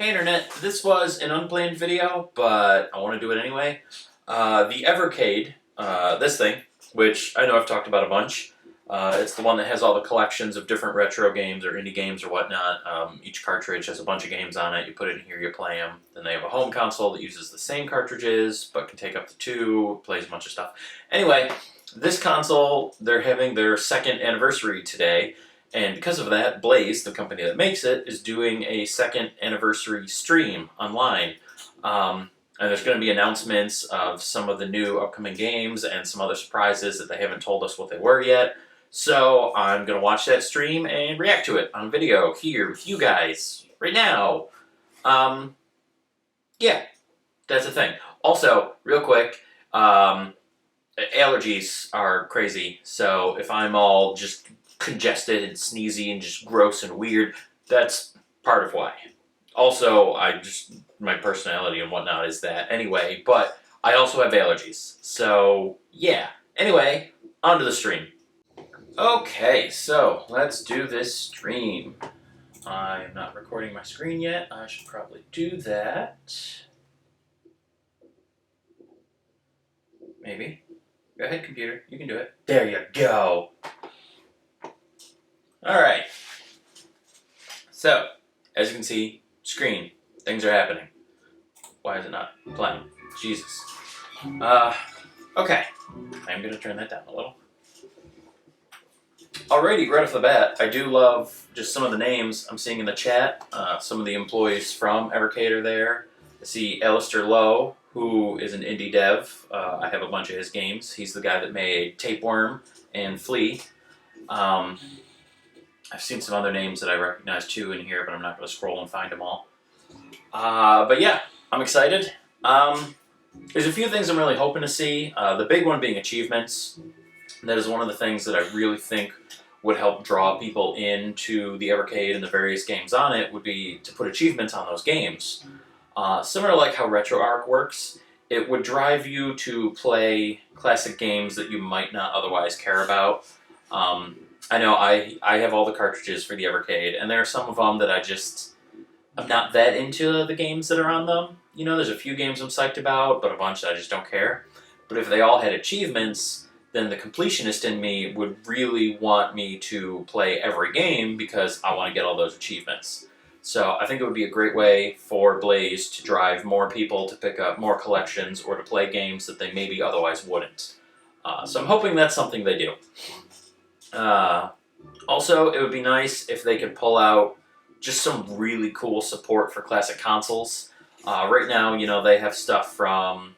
Hey Internet, this was an unplanned video, but I want to do it anyway. The Evercade, this thing, which I know I've talked about a bunch, it's the one that has all the collections of different retro games or indie games or whatnot. Each cartridge has a bunch of games on it, you put it in here, you play them. Then they have a home console that uses the same cartridges, but can take up to two, plays a bunch of stuff. Anyway, this console, they're having their second anniversary today. And because of that, Blaze, the company that makes it, is doing a second anniversary stream online. And there's going to be announcements of some of the new upcoming games and some other surprises that they haven't told us what they were yet. So I'm going to watch that stream and react to it on video here with you guys right now. Yeah, that's the thing. Also, real quick, allergies are crazy. So if I'm all just congested and sneezy and just gross and weird, that's part of why. Also, my personality and whatnot is that anyway, but I also have allergies. So, yeah. Anyway, on to the stream. Okay, so let's do this stream. I'm not recording my screen yet. I should probably do that. Maybe. Go ahead, computer. You can do it. There you go. Alright, so, as you can see, screen, things are happening. Why is it not playing? Jesus. Okay, I'm going to turn that down a little. Alrighty, right off the bat, I do love just some of the names I'm seeing in the chat. Some of the employees from Evercade are there. I see Alistair Lowe, who is an indie dev. I have a bunch of his games. He's the guy that made Tapeworm and Flea. I've seen some other names that I recognize too in here, but I'm not going to scroll and find them all. But yeah, I'm excited. There's a few things I'm really hoping to see. The big one being achievements. That is one of the things that I really think would help draw people into the Evercade and the various games on it, would be to put achievements on those games. Similar like how RetroArch works, it would drive you to play classic games that you might not otherwise care about. I know I have all the cartridges for the Evercade, and there are some of them that I'm not that into the games that are on them. You know, there's a few games I'm psyched about, but a bunch that I just don't care. But if they all had achievements, then the completionist in me would really want me to play every game because I want to get all those achievements. So I think it would be a great way for Blaze to drive more people to pick up more collections or to play games that they maybe otherwise wouldn't. So I'm hoping that's something they do. Also, it would be nice if they could pull out just some really cool support for classic consoles. Right now, you know, they have stuff from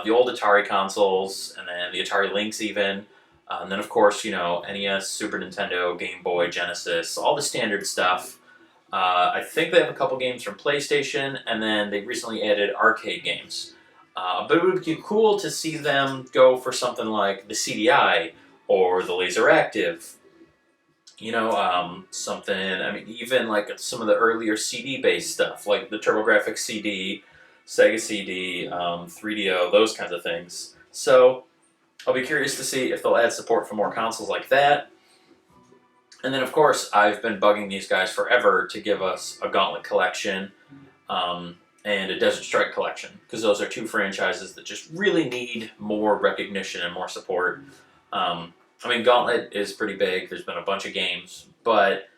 the old Atari consoles, and then the Atari Lynx even, and then of course, you know, NES, Super Nintendo, Game Boy, Genesis, all the standard stuff. I think they have a couple games from PlayStation, and then they recently added arcade games. But it would be cool to see them go for something like the CDI, or the Laser Active, you know, something, I mean, even like some of the earlier CD-based stuff, like the TurboGrafx CD, Sega CD, 3DO, those kinds of things. So, I'll be curious to see if they'll add support for more consoles like that. And then, of course, I've been bugging these guys forever to give us a Gauntlet collection, and a Desert Strike collection, because those are two franchises that just really need more recognition and more support. I mean, Gauntlet is pretty big. There's been a bunch of games, but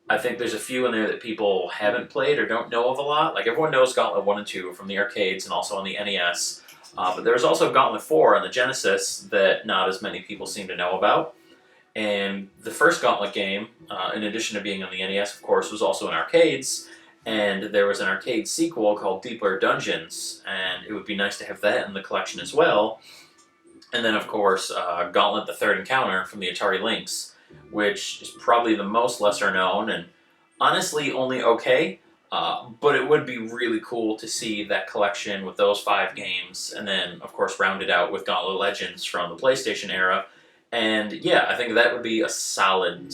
I think there's a few in there that people haven't played or don't know of a lot. Like, everyone knows Gauntlet 1 and 2 from the arcades and also on the NES, but there's also Gauntlet 4 on the Genesis that not as many people seem to know about. And the first Gauntlet game, in addition to being on the NES, of course, was also in arcades, and there was an arcade sequel called Deeper Dungeons, and it would be nice to have that in the collection as well. And then, of course, Gauntlet the Third Encounter from the Atari Lynx, which is probably the most lesser known and honestly only okay, but it would be really cool to see that collection with those 5 games, and then, of course, rounded out with Gauntlet Legends from the PlayStation era. And yeah, I think that would be a solid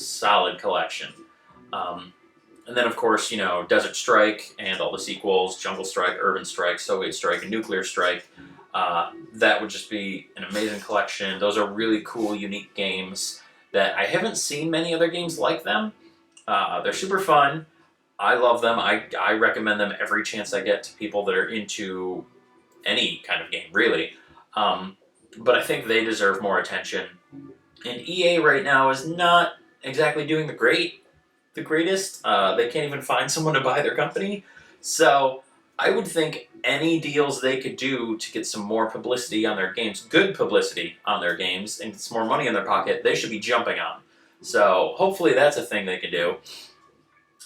collection. And then, of course, you know, Desert Strike and all the sequels, Jungle Strike, Urban Strike, Soviet Strike, and Nuclear Strike. That would just be an amazing collection. Those are really cool, unique games that I haven't seen many other games like them. They're super fun. I love them. I recommend them every chance I get to people that are into any kind of game, really. But I think they deserve more attention. And EA right now is not exactly doing the greatest. They can't even find someone to buy their company. So I would think any deals they could do to get some more publicity on their games, good publicity on their games, and get some more money in their pocket, they should be jumping on. So hopefully that's a thing they can do.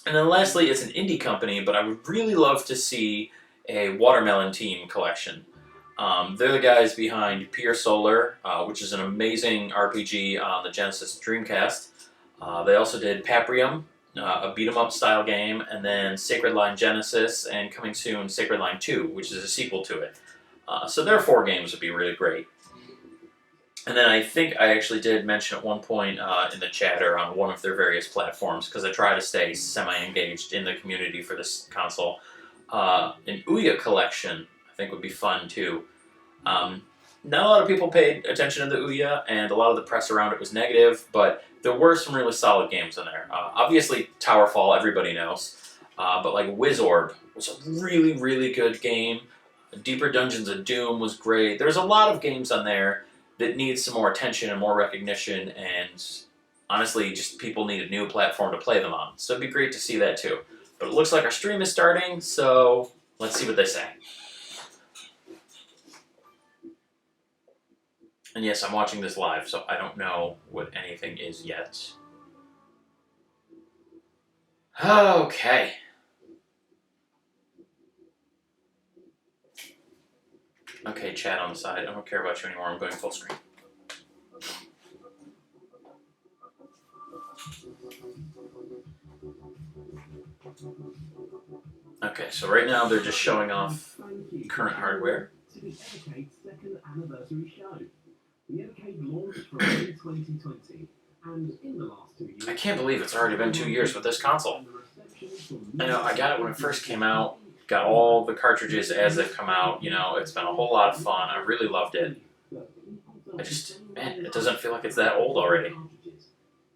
And then lastly, it's an indie company, but I would really love to see a Watermelon Team collection. They're the guys behind Pure Solar, which is an amazing RPG on the Genesis Dreamcast. They also did Paprium, a beat 'em up style game, and then Sacred Line Genesis, and coming soon Sacred Line 2, which is a sequel to it. So their 4 games would be really great. And then I think I actually did mention at one point in the chatter on one of their various platforms, because I try to stay semi-engaged in the community for this console, an Ouya collection I think would be fun too. Not a lot of people paid attention to the Ouya, and a lot of the press around it was negative, but there were some really solid games in there. Obviously, Towerfall, everybody knows, but like Wizorb was a really, really good game. Deeper Dungeons of Doom was great. There's a lot of games on there that need some more attention and more recognition, and honestly, just people need a new platform to play them on. So it'd be great to see that too. But it looks like our stream is starting, so let's see what they say. And yes, I'm watching this live, so I don't know what anything is yet. Okay. Okay, chat on the side. I don't care about you anymore. I'm going full screen. Okay, so right now they're just showing off current hardware. To the Evercade second anniversary show. The Evercade launched from mid-2020, and in the last 2 years... I can't believe it's already been 2 years with this console. I know, I got it when it first came out, got all the cartridges as they've come out, you know, it's been a whole lot of fun. I really loved it. I just, man, it doesn't feel like it's that old already.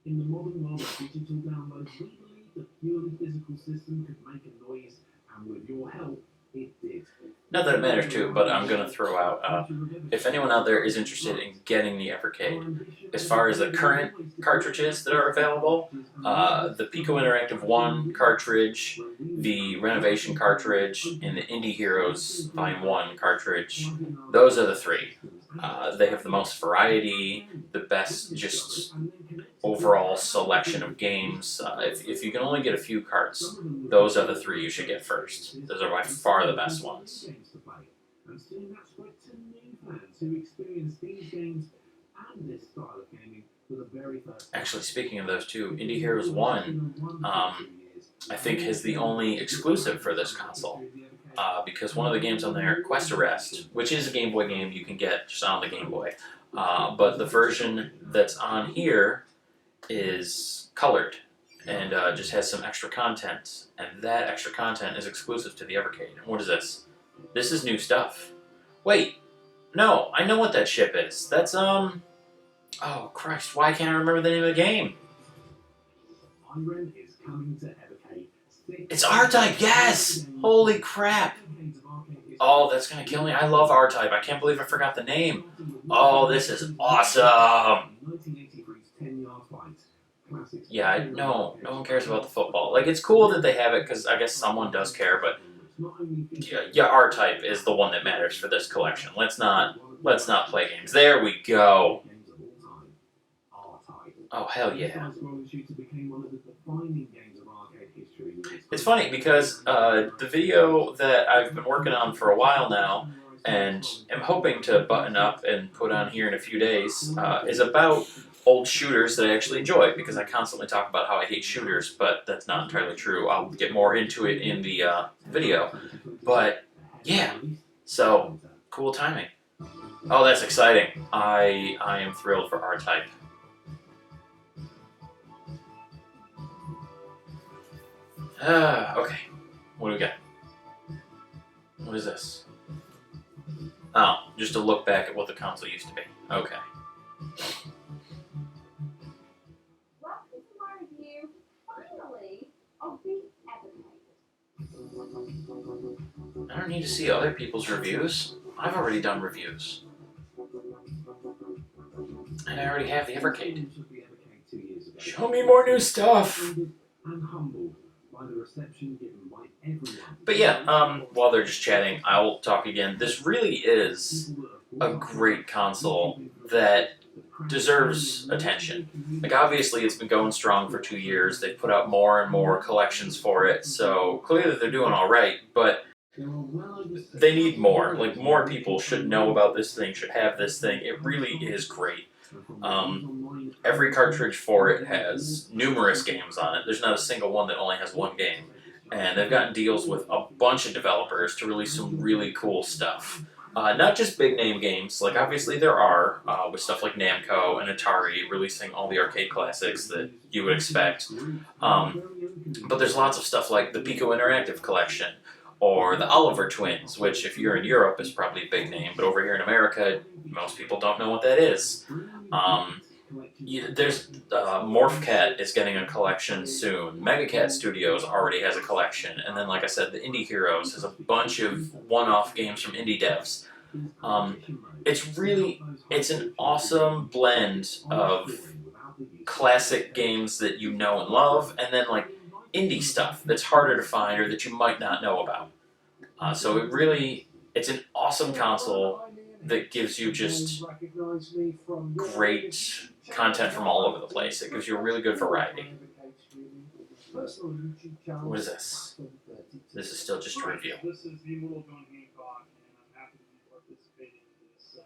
In the modern world of digital downloads, we believe the purely physical system could make a noise, and with your help, it did. Not that it matters too, but I'm going to throw out, if anyone out there is interested in getting the Evercade, as far as the current cartridges that are available, the Pico Interactive 1 cartridge, the Renovation cartridge, and the Indie Heroes Volume 1 cartridge, those are the 3. They have the most variety, the best just overall selection of games. If you can only get a few carts, those are the 3 you should get first. Those are by far the best ones. Actually, speaking of those two, Indie Heroes 1, I think is the only exclusive for this console. Because one of the games on there, Quest Arrest, which is a Game Boy game you can get just on the Game Boy, but the version that's on here is colored and just has some extra content, and that extra content is exclusive to the Evercade. And what is this? This is new stuff. Wait, no, I know what that ship is. That's, oh Christ, why can't I remember the name of the game? It's R-Type, yes! Holy crap! Oh, that's gonna kill me. I love R-Type. I can't believe I forgot the name. Oh, this is awesome! Yeah, no one cares about the football. Like, it's cool that they have it, because I guess someone does care, but yeah, R-Type is the one that matters for this collection. Let's not play games. There we go. Oh, hell yeah. It's funny because the video that I've been working on for a while now, and am hoping to button up and put on here in a few days, is about old shooters that I actually enjoy, because I constantly talk about how I hate shooters, but that's not entirely true. I'll get more into it in the video. But, yeah, so, cool timing. Oh, that's exciting. I am thrilled for R-Type. Okay, what do we got? What is this? Oh, just a look back at what the console used to be. Okay. Welcome to my review, finally, of the Evercade. I don't need to see other people's reviews. I've already done reviews. And I already have the Evercade. Show me more new stuff! But yeah, while they're just chatting, I'll talk again. This really is a great console that deserves attention. Like, obviously, it's been going strong for 2 years. They've put out more and more collections for it, so clearly they're doing all right, but they need more. Like, more people should know about this thing, should have this thing. It really is great. Every cartridge for it has numerous games on it. There's not a single one that only has one game. And they've gotten deals with a bunch of developers to release some really cool stuff. Not just big name games, like obviously there are, with stuff like Namco and Atari releasing all the arcade classics that you would expect. But there's lots of stuff like the Pico Interactive Collection, or the Oliver Twins, which if you're in Europe is probably a big name, but over here in America, most people don't know what that is. There's Morphcat is getting a collection soon. Megacat Studios already has a collection, and then, like I said, the Indie Heroes has a bunch of one-off games from indie devs. It's an awesome blend of classic games that you know and love, and then like indie stuff that's harder to find or that you might not know about. So it's an awesome console that gives you just great content from all over the place. It gives you a really good variety. What is this? This is still just a review. This is the World on Hancock, and I'm happy to be participating in this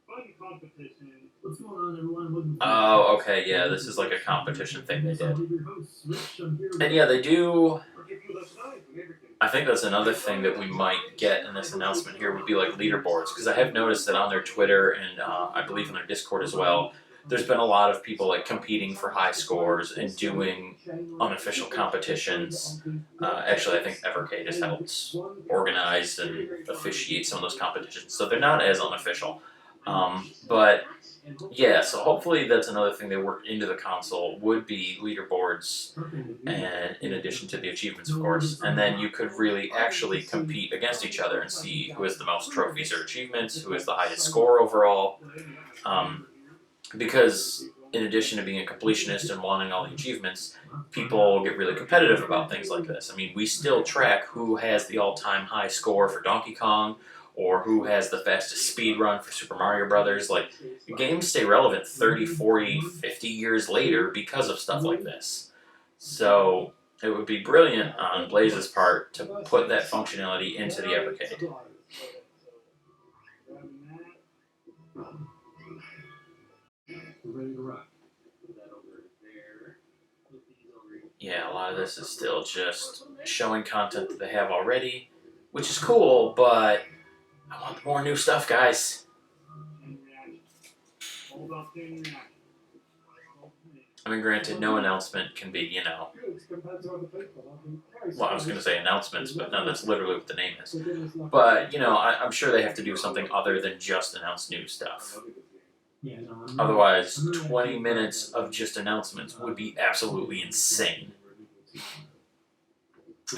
fun competition. What's going on, everyone? Oh, okay, yeah, this is like a competition thing they did. And yeah, they do. I think that's another thing that we might get in this announcement here would be like leaderboards, because I have noticed that on their Twitter and I believe on their Discord as well, there's been a lot of people like competing for high scores and doing unofficial competitions. Actually, I think Evercade has helped organize and officiate some of those competitions, so they're not as unofficial. But yeah, so hopefully that's another thing they worked into the console would be leaderboards, and in addition to the achievements, of course. And then you could really actually compete against each other and see who has the most trophies or achievements, who has the highest score overall. Because in addition to being a completionist and wanting all the achievements, people get really competitive about things like this. I mean, we still track who has the all-time high score for Donkey Kong, or who has the fastest speed run for Super Mario Brothers. Like, games stay relevant 30, 40, 50 years later because of stuff like this. So it would be brilliant on Blaze's part to put that functionality into the Evercade. Yeah, a lot of this is still just showing content that they have already, which is cool, but I want more new stuff, guys. I mean, granted, no announcement can be, well, I was going to say announcements, but no, that's literally what the name is. But, I'm sure they have to do something other than just announce new stuff. Otherwise, 20 minutes of just announcements would be absolutely insane.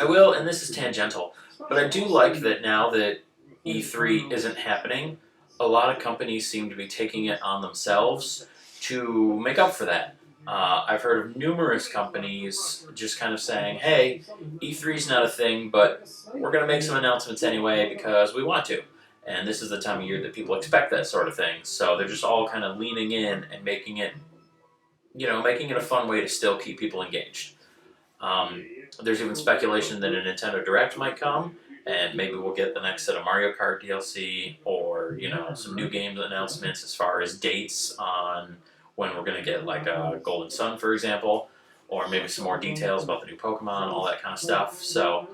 I will, and this is tangential, but I do like that now that E3 isn't happening, a lot of companies seem to be taking it on themselves to make up for that. I've heard of numerous companies just kind of saying, hey, E3's not a thing, but we're going to make some announcements anyway because we want to. And this is the time of year that people expect that sort of thing. So they're just all kind of leaning in and making it a fun way to still keep people engaged. There's even speculation that a Nintendo Direct might come, and maybe we'll get the next set of Mario Kart DLC, or some new game announcements as far as dates on when we're going to get like a Golden Sun, for example, or maybe some more details about the new Pokemon, all that kind of stuff. So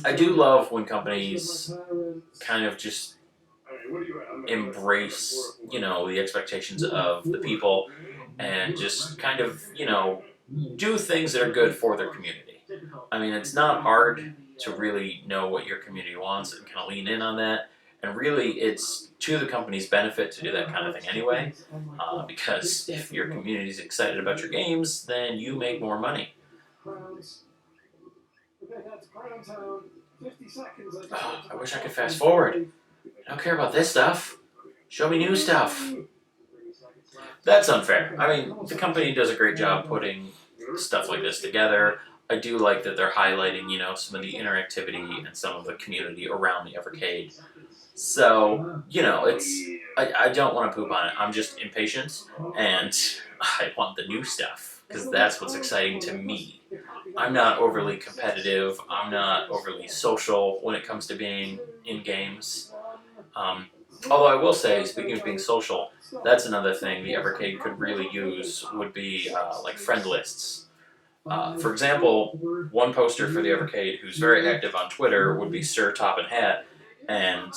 I do love when companies kind of just embrace, the expectations of the people and just kind of, do things that are good for their community. I mean, it's not hard to really know what your community wants and kind of lean in on that. And really, it's to the company's benefit to do that kind of thing anyway, because if your community is excited about your games, then you make more money. Oh, I wish I could fast forward. I don't care about this stuff. Show me new stuff. That's unfair. I mean, the company does a great job putting stuff like this together. I do like that they're highlighting, some of the interactivity and some of the community around the Evercade. So, I don't want to poop on it. I'm just impatient, and I want the new stuff, because that's what's exciting to me. I'm not overly competitive. I'm not overly social when it comes to being in games. Although I will say, speaking of being social, that's another thing the Evercade could really use would be like friend lists. For example, one poster for the Evercade who's very active on Twitter would be Sir Top and Hat, and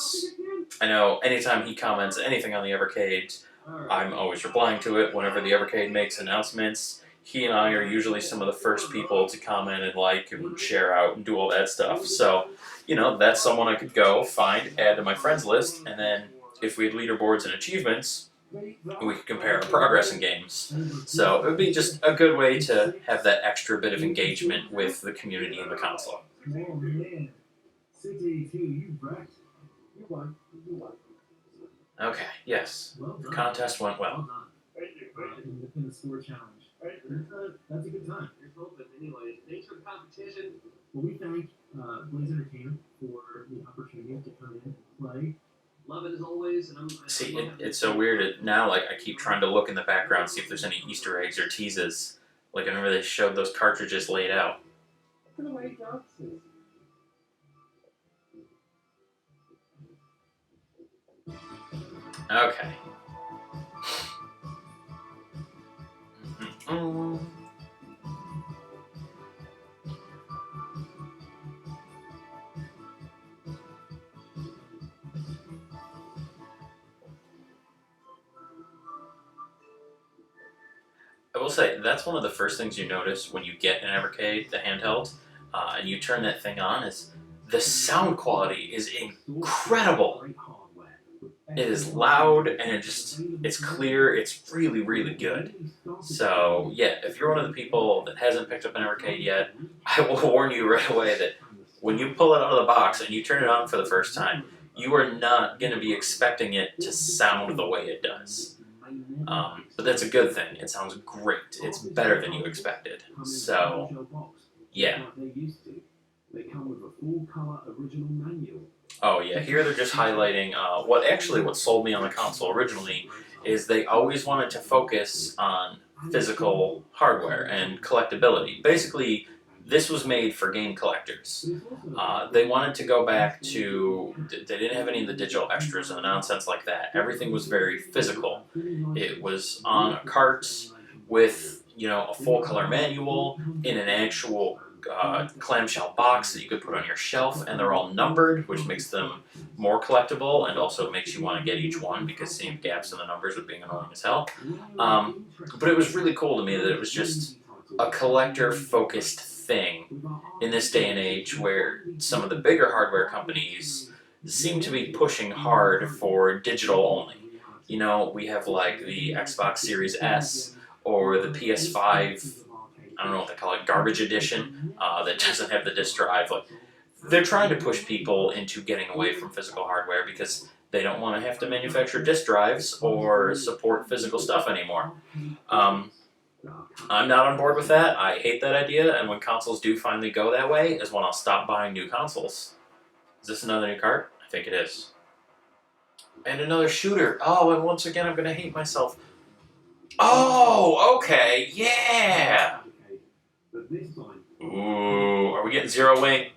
I know anytime he comments anything on the Evercade, I'm always replying to it. Whenever the Evercade makes announcements, he and I are usually some of the first people to comment and like and share out and do all that stuff. So, that's someone I could go, find, add to my friends list, and then if we had leaderboards and achievements, we could compare our progress in games. So it would be just a good way to have that extra bit of engagement with the community and the console. Okay, yes. The contest went well. In the score challenge. That's a good time. Anyway, thanks for the competition. Well, we thank Blaze Entertainment for the opportunity to come in and play. Love it as always. And See, it's so weird. Now, I keep trying to look in the background, see if there's any Easter eggs or teases. Like, I remember they showed those cartridges laid out. Okay. I will say, that's one of the first things you notice when you get an Evercade, the handheld, and you turn that thing on, is the sound quality is incredible. It is loud, and it's clear, it's really, really good. So, yeah, if you're one of the people that hasn't picked up an Evercade yet, I will warn you right away that when you pull it out of the box and you turn it on for the first time, you are not going to be expecting it to sound the way it does. But that's a good thing. It sounds great. It's better than you expected. So, yeah. Oh yeah, here they're just highlighting what sold me on the console originally is they always wanted to focus on physical hardware and collectability. Basically, this was made for game collectors. They wanted to go back to, they didn't have any of the digital extras and nonsense like that. Everything was very physical. It was on a cart with, a full color manual in an actual clamshell box that you could put on your shelf, and they're all numbered, which makes them more collectible and also makes you want to get each one because seeing gaps in the numbers would be annoying as hell. But it was really cool to me that it was just a collector-focused thing in this day and age where some of the bigger hardware companies seem to be pushing hard for digital only. We have like the Xbox Series S or the PS5, I don't know what they call it, garbage edition, that doesn't have the disk drive. Like, they're trying to push people into getting away from physical hardware because they don't want to have to manufacture disk drives or support physical stuff anymore. I'm not on board with that. I hate that idea, and when consoles do finally go that way is when I'll stop buying new consoles. Is this another new cart? I think it is. And another shooter. Oh, and once again I'm going to hate myself. Oh, okay, yeah! Ooh, are we getting Zero Wing?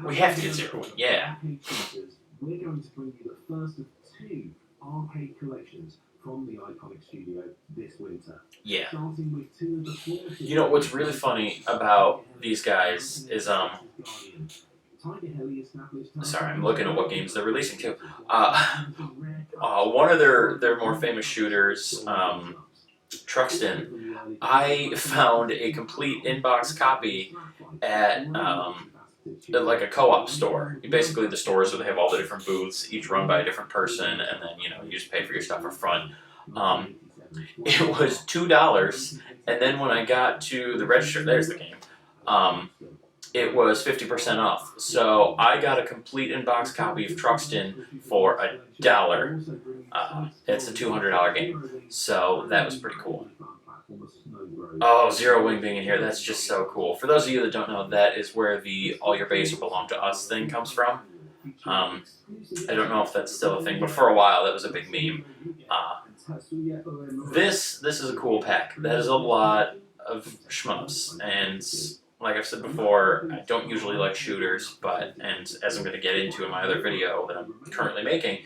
We have to get Zero Wing, yeah. We're going to bring you the first of 2 arcade collections from the Iconic Studio this winter. Yeah. Starting with 2 of the You know what's really funny about these guys is sorry, I'm looking at what games they're releasing too. One of their more famous shooters, Truxton, I found a complete in-box copy at like a co-op store. Basically the stores where they have all the different booths, each run by a different person, and then you just pay for your stuff for fun. It was $2, and then when I got to the register, there's the game. it was 50% off. So I got a complete in-box copy of Truxton for $1. It's a $200 game, so that was pretty cool. Oh, Zero Wing being in here, that's just so cool. For those of you that don't know, that is where the All Your Base Belong to Us thing comes from. I don't know if that's still a thing, but for a while that was a big meme. This is a cool pack. That is a lot of shmups, and like I've said before, I don't usually like shooters, and as I'm going to get into in my other video that I'm currently making,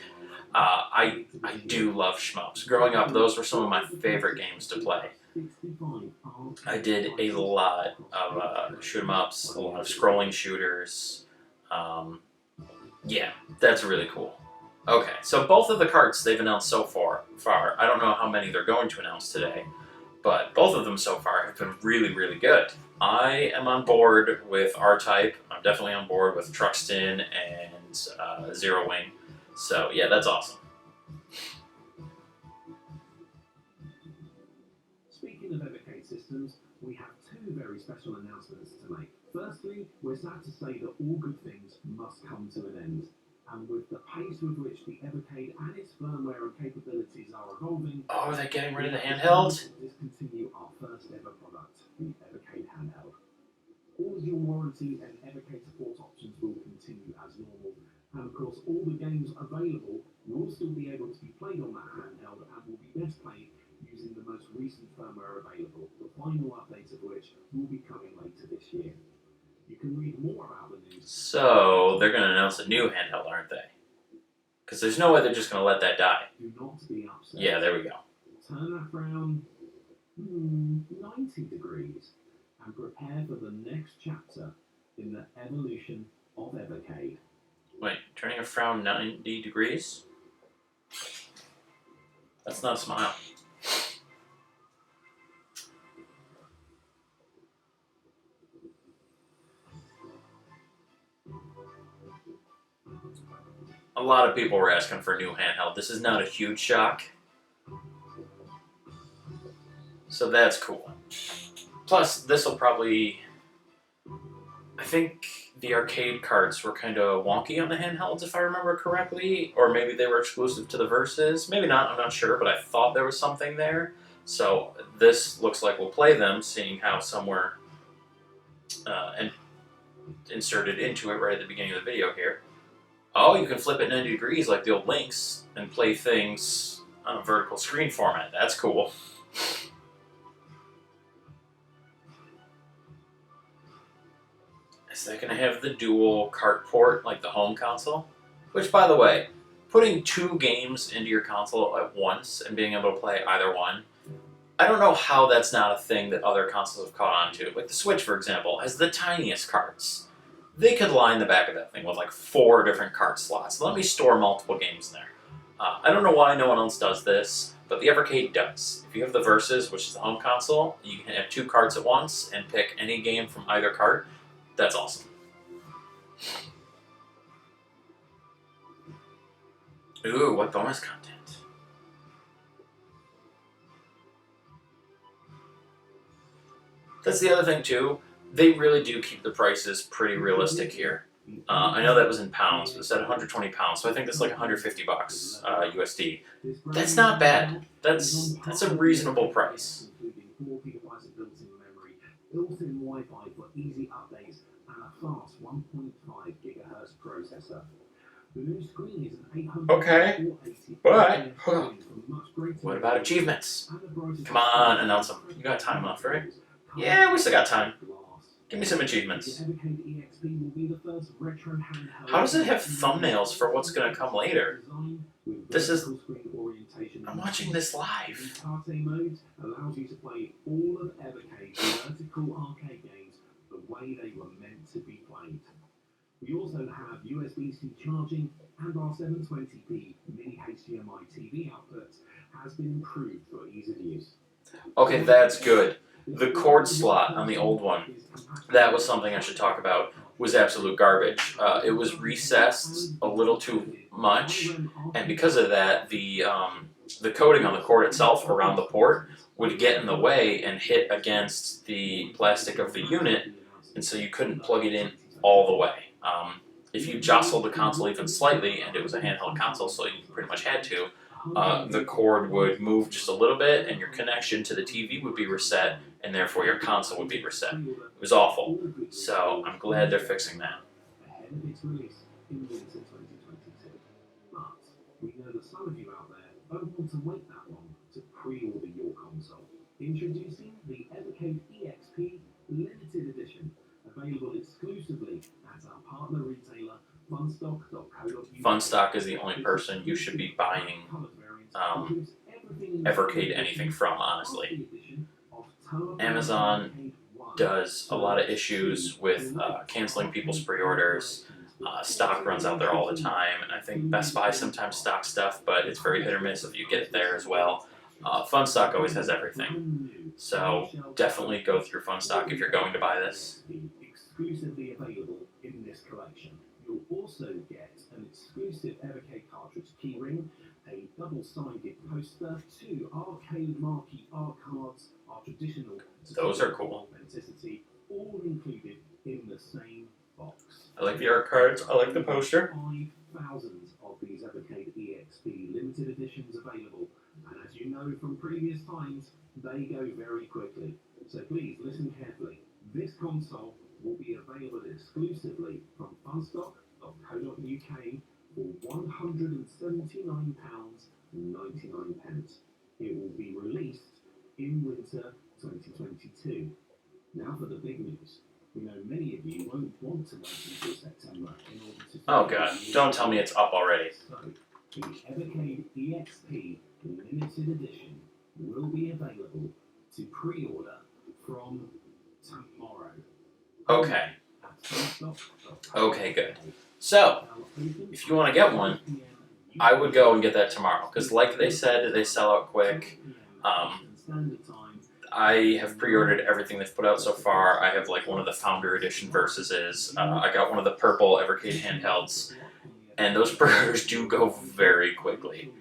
I do love shmups. Growing up, those were some of my favorite games to play. I did a lot of shoot 'em ups, a lot of scrolling shooters. Yeah, that's really cool. Okay, so both of the carts they've announced so far, I don't know how many they're going to announce today, but both of them so far have been really, really good. I am on board with R-Type. I'm definitely on board with Truxton and Zero Wing. So yeah, that's awesome. Speaking of Evercade systems, we have two very special announcements to make. Firstly, we're sad to say that all good things must come to an end. And with the pace with which the Evercade and its firmware and capabilities are evolving... Oh, are they getting rid of the handheld? ...discontinue our first ever product, the Evercade handheld. All of your warranty and Evercade support options will continue as normal. And of course, all the games available will still be able to be played on that handheld and will be best played using the most recent firmware available, the final update of which will be coming later this year. You can read more about the news. So they're going to announce a new handheld, aren't they? Because there's no way they're just going to let that die. Do not be upset. Yeah, there we go. Turn that around 90 degrees and prepare for the next chapter in the evolution of Evercade. Wait, turning a frown 90 degrees? That's not a smile. A lot of people were asking for a new handheld. This is not a huge shock. So that's cool. Plus, this will probably... I think the arcade carts were kind of wonky on the handhelds, if I remember correctly. Or maybe they were exclusive to the Versus. Maybe not, I'm not sure, but I thought there was something there. So this looks like we'll play them, seeing how some were inserted into it right at the beginning of the video here. Oh, you can flip it 90 degrees like the old Lynx and play things on a vertical screen format. That's cool. Is that going to have the dual cart port like the home console? Which, by the way, putting two games into your console at once and being able to play either one, I don't know how that's not a thing that other consoles have caught on to. Like the Switch, for example, has the tiniest carts. They could line the back of that thing with like 4 different cart slots. Let me store multiple games in there. I don't know why no one else does this, but the Evercade does. If you have the Versus, which is the home console, you can have 2 carts at once and pick any game from either cart. That's awesome. Ooh, what bonus content? That's the other thing too. They really do keep the prices pretty realistic here. I know that was in pounds, but it said 120 pounds, so I think that's like 150 bucks USD. That's not bad. That's a reasonable price. Built-in Wi-Fi for easy updates and a fast 1.5 gigahertz processor. The new screen is an 800. Okay, but what about achievements? Come on, announce them. You got time left, right? Yeah, we still got time. Give me some achievements. How does it have thumbnails for what's going to come later? This is... I'm watching this live. Mode allows you to play all of Evercade's vertical arcade games the way they were meant to be played. We also have USB-C charging, and our 720p mini HDMI TV output has been improved for ease of use. Okay, that's good. The cord slot on the old one, that was something I should talk about, was absolute garbage. It was recessed a little too much, and because of that, the coating on the cord itself around the port would get in the way and hit against the plastic of the unit, and so you couldn't plug it in all the way. If you jostled the console even slightly, and it was a handheld console, so you pretty much had to, the cord would move just a little bit, and your connection to the TV would be reset, and therefore your console would be reset. It was awful. So I'm glad they're fixing that. Ahead of its release in winter 2022. But we know that some of you out there don't want to wait that long to pre-order your console. Introducing the Evercade EXP Limited Edition, available exclusively at our partner retailer, funstock.co.uk. Funstock is the only person you should be buying Evercade anything from, honestly. Amazon does a lot of issues with canceling people's pre-orders. Stock runs out there all the time, and I think Best Buy sometimes stocks stuff, but it's very hit or miss if you get it there as well. Funstock always has everything, so definitely go through Funstock if you're going to buy this. Exclusively available in this collection. You'll also get an exclusive Evercade cartridge keyring, a double-sided poster, 2 arcade marquee art cards, our traditional. Those are cool. Authenticity, all included in the same box. I like the art cards. I like the poster. 5,000 of these Evercade EXP limited editions available, and as you know from previous times, they go very quickly. So please listen carefully. This console will be available exclusively from funstock.co.uk for £179.99. It will be released in winter 2022. Now for the big news. We know many of you won't want to wait until September in order to... Oh god, don't tell me it's up already. So, the Evercade EXP Limited Edition will be available to pre-order from tomorrow. Okay. Okay, good. So, if you want to get one, I would go and get that tomorrow, because like they said, they sell out quick. I have pre-ordered everything they've put out so far. I have like one of the Founder Edition Versuses. I got one of the purple Evercade handhelds, and those pre-orders do go very quickly.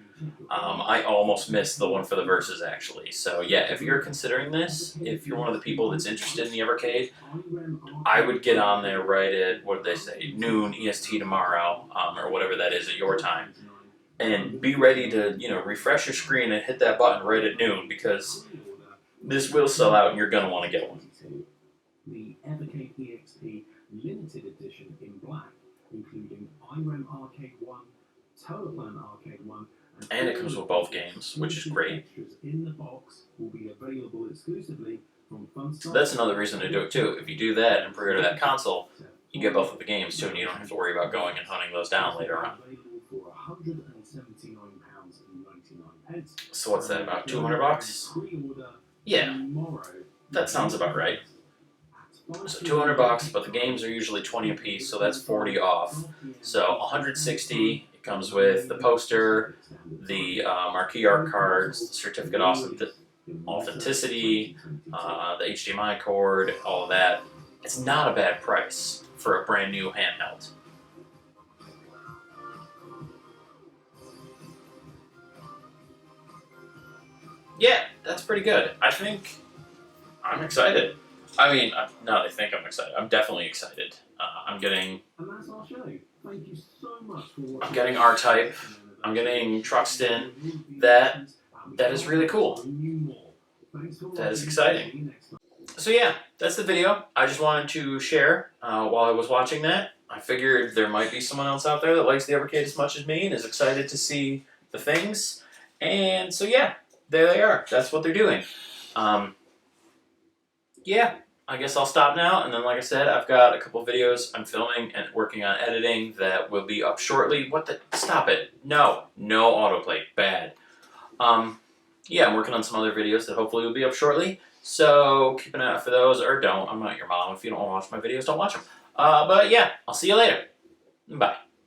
I almost missed the one for the Versus, actually. So yeah, if you're considering this, if you're one of the people that's interested in the Evercade, I would get on there right at, what did they say, noon EST tomorrow, or whatever that is at your time. And be ready to, refresh your screen and hit that button right at noon, because this will sell out and you're going to want to get one. The Evercade EXP Limited Edition in black, including IREM Arcade 1, Towerplan Arcade 1, and it comes with both games, which is great. Extras in the box will be available exclusively from Funstock. That's another reason to do it too. If you do that and pre-order that console, you get both of the games too, and you don't have to worry about going and hunting those down later on. For £179.99. So what's that, about $200? Yeah, that sounds about right. So $200, but the games are usually 20 a piece, so that's 40 off. So 160. It comes with the poster, the marquee art cards, the certificate authenticity, the HDMI cord, all of that. It's not a bad price for a brand new handheld. Yeah, that's pretty good. I think I'm excited. I mean, now that I think I'm excited, I'm definitely excited. I'm getting R-Type. I'm getting Truxton. That is really cool. That is exciting. So yeah, that's the video. I just wanted to share while I was watching that. I figured there might be someone else out there that likes the Evercade as much as me and is excited to see the things. And so yeah, there they are. That's what they're doing. Yeah, I guess I'll stop now. And then, like I said, I've got a couple videos I'm filming and working on editing that will be up shortly. What the? Stop it. No autoplay. Bad. Yeah, I'm working on some other videos that hopefully will be up shortly. So keep an eye out for those, or don't. I'm not your mom. If you don't want to watch my videos, don't watch them. But yeah, I'll see you later. Bye.